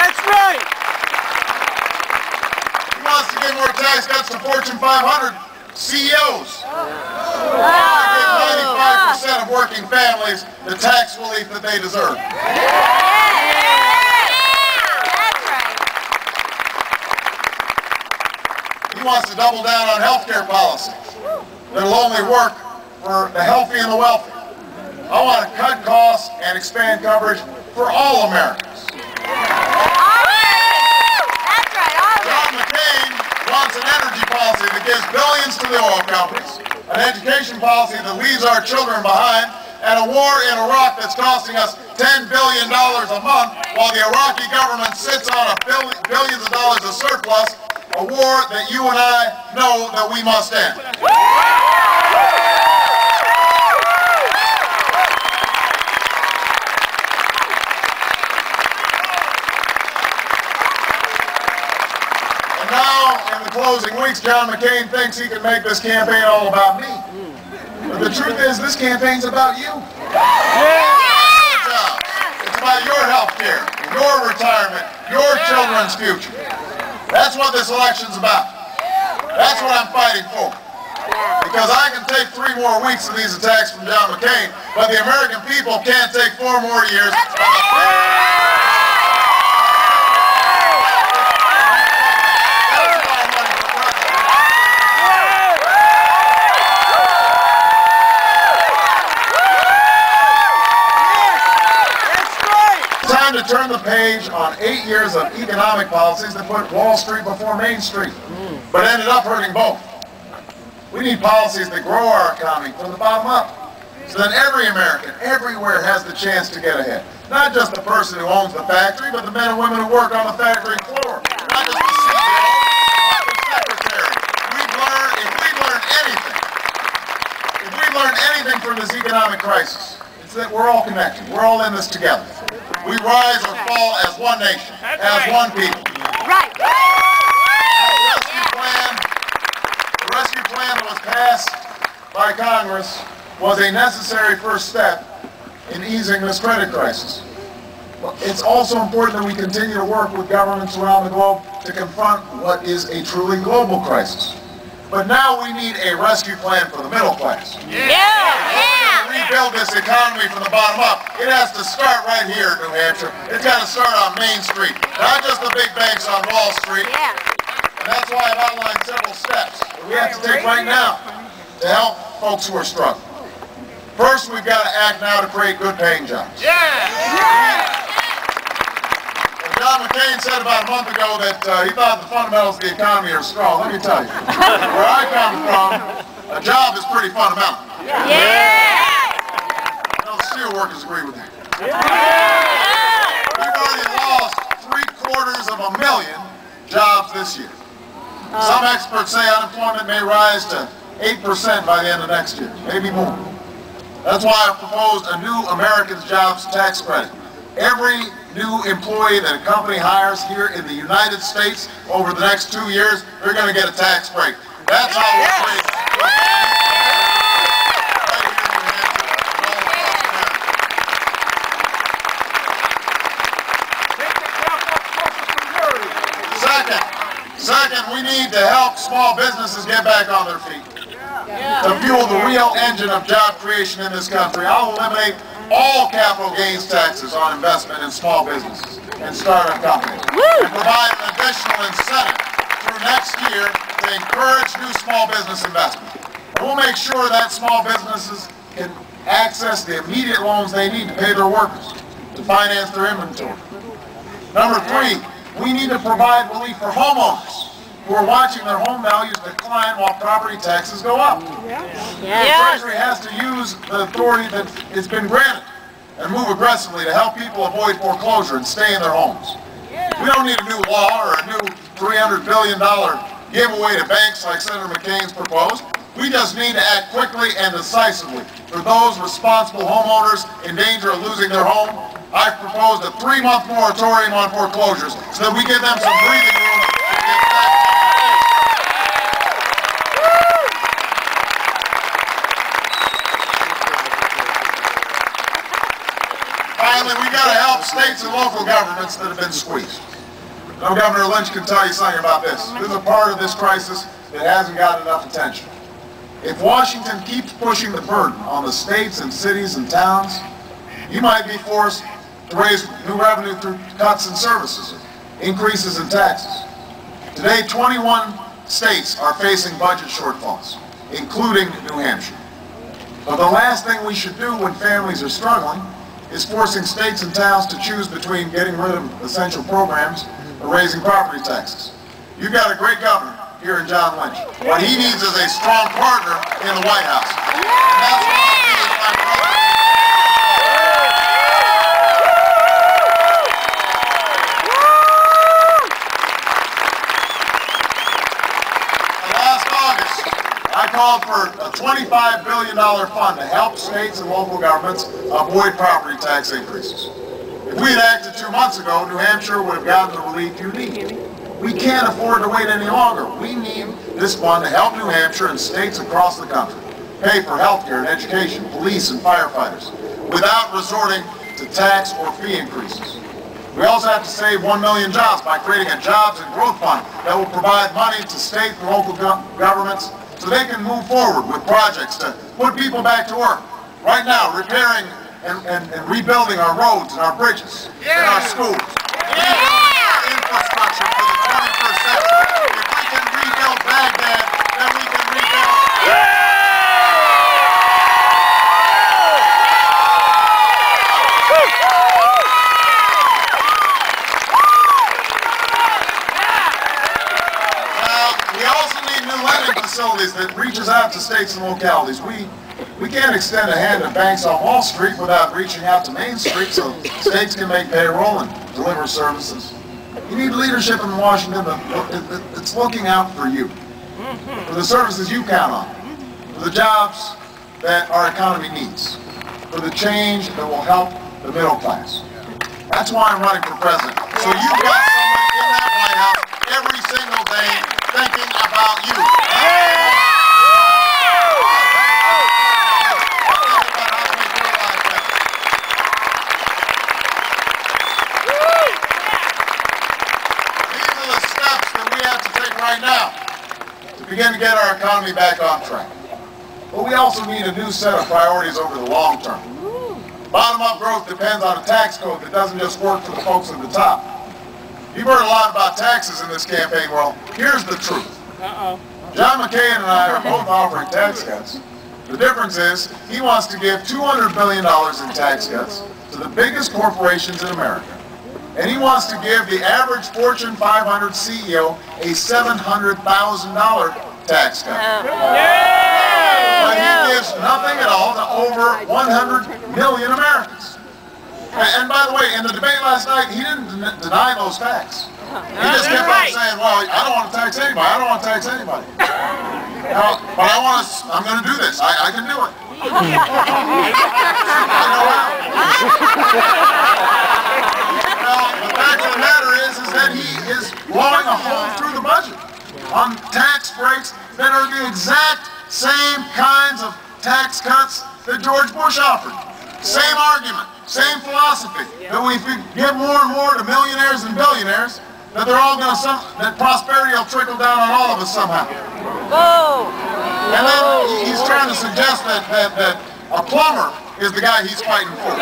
That's right. He wants to give more tax cuts to Fortune 500 CEOs. 95% of working families the tax relief that they deserve. He wants to double down on health care policies that'll only work for the healthy and the wealthy. I want to cut costs and expand coverage for all Americans. John McCain wants an energy policy that gives billions to the oil companies, an education policy that leaves our children behind, and a war in Iraq that's costing us $10 billion a month while the Iraqi government sits on billions of dollars of surplus, a war that you and I know that we must end. And now, in the closing weeks, John McCain thinks he can make this campaign all about me. But the truth is, this campaign's about you. It's about your health care, your retirement, your children's future. That's what this election's about. That's what I'm fighting for. Because I can take 3 more weeks of these attacks from John McCain, but the American people can't take 4 more years. To turn the page on 8 years of economic policies that put Wall Street before Main Street, but ended up hurting both. We need policies that grow our economy from the bottom up, so that every American, everywhere, has the chance to get ahead. Not just the person who owns the factory, but the men and women who work on the factory floor. Not just the CEO, not the secretary. If we learn anything from this economic crisis, it's that we're all connected. We're all in this together. We rise or fall as one nation, as one people. Right. The rescue plan that was passed by Congress was a necessary first step in easing this credit crisis. But it's also important that we continue to work with governments around the globe to confront what is a truly global crisis. But now we need a rescue plan for the middle class. Rebuild this economy from the bottom up. It has to start right here in New Hampshire. It's got to start on Main Street, not just the big banks on Wall Street. And that's why I've outlined several steps that we have to take right now to help folks who are struggling. First, we've got to act now to create good paying jobs. John McCain said about a month ago that he thought the fundamentals of the economy are strong. Let me tell you, where I come from, a job is pretty fundamental. Steel workers agree with that. We've already lost 750,000 jobs this year. Some experts say unemployment may rise to 8% by the end of next year, maybe more. That's why I've proposed a new Americans Jobs Tax Credit. Every new employee that a company hires here in the United States over the next 2 years, they're going to get a tax break. That's how we'll create. Second, we need to help small businesses get back on their feet. To fuel the real engine of job creation in this country, I'll eliminate all capital gains taxes on investment in small businesses and startup companies, and provide an additional incentive through next year to encourage new small business investment. And we'll make sure that small businesses can access the immediate loans they need to pay their workers, to finance their inventory. Number 3, we need to provide relief for homeowners who are watching their home values decline while property taxes go up. The Treasury has to use the authority that has been granted and move aggressively to help people avoid foreclosure and stay in their homes. We don't need a new law or a new $300 billion giveaway to banks like Senator McCain's proposed. We just need to act quickly and decisively for those responsible homeowners in danger of losing their home. I've proposed a 3-month moratorium on foreclosures so that we give them some breathing room to get back. Finally, we've got to help states and local governments that have been squeezed. Now, Governor Lynch can tell you something about this. This is a part of this crisis that hasn't gotten enough attention. If Washington keeps pushing the burden on the states and cities and towns, you might be forced to raise new revenue through cuts in services, increases in taxes. Today, 21 states are facing budget shortfalls, including New Hampshire. But the last thing we should do when families are struggling is forcing states and towns to choose between getting rid of essential programs or raising property taxes. You've got a great governor here in John Lynch. What he needs is a strong partner in the White House. And that's what I'll do with my brother. Last August, I called for a $25 billion fund to help states and local governments avoid property tax increases. If we had acted 2 months ago, New Hampshire would have gotten the relief you need. We can't afford to wait any longer. We need this fund to help New Hampshire and states across the country pay for health care and education, police and firefighters, without resorting to tax or fee increases. We also have to save 1 million jobs by creating a jobs and growth fund that will provide money to state and local governments so they can move forward with projects to put people back to work. Right now, repairing and rebuilding our roads and our bridges and our schools. Our infrastructure for the 21st century. If we can rebuild Baghdad, then we can rebuild. We also need new lending facilities that reaches out to states and localities. We can't extend a hand to banks on Wall Street without reaching out to Main Street so states can make payroll and deliver services. You need leadership in Washington that's looking out for you, for the services you count on, for the jobs that our economy needs, for the change that will help the middle class. That's why I'm running for president. So you've got somebody in that White House every single day thinking about you. Right now to begin to get our economy back on track. But we also need a new set of priorities over the long term. Bottom-up growth depends on a tax code that doesn't just work for the folks at the top. You've heard a lot about taxes in this campaign. Well, here's the truth. John McCain and I are both offering tax cuts. The difference is he wants to give $200 billion in tax cuts to the biggest corporations in America. And he wants to give the average Fortune 500 CEO a $700,000 tax cut. But he gives nothing at all to over 100 million Americans. And by the way, in the debate last night, he didn't deny those facts. He just kept on saying, well, I don't want to tax anybody. I don't want to tax anybody. Now, but I'm going to do this. I can do it. I know how. The fact of the matter is that he is blowing a hole through the budget on tax breaks that are the exact same kinds of tax cuts that George Bush offered. Same argument, same philosophy, that we give more and more to millionaires and billionaires, that they're all going to, that prosperity will trickle down on all of us somehow. And then he's trying to suggest that a plumber is the guy he's fighting for.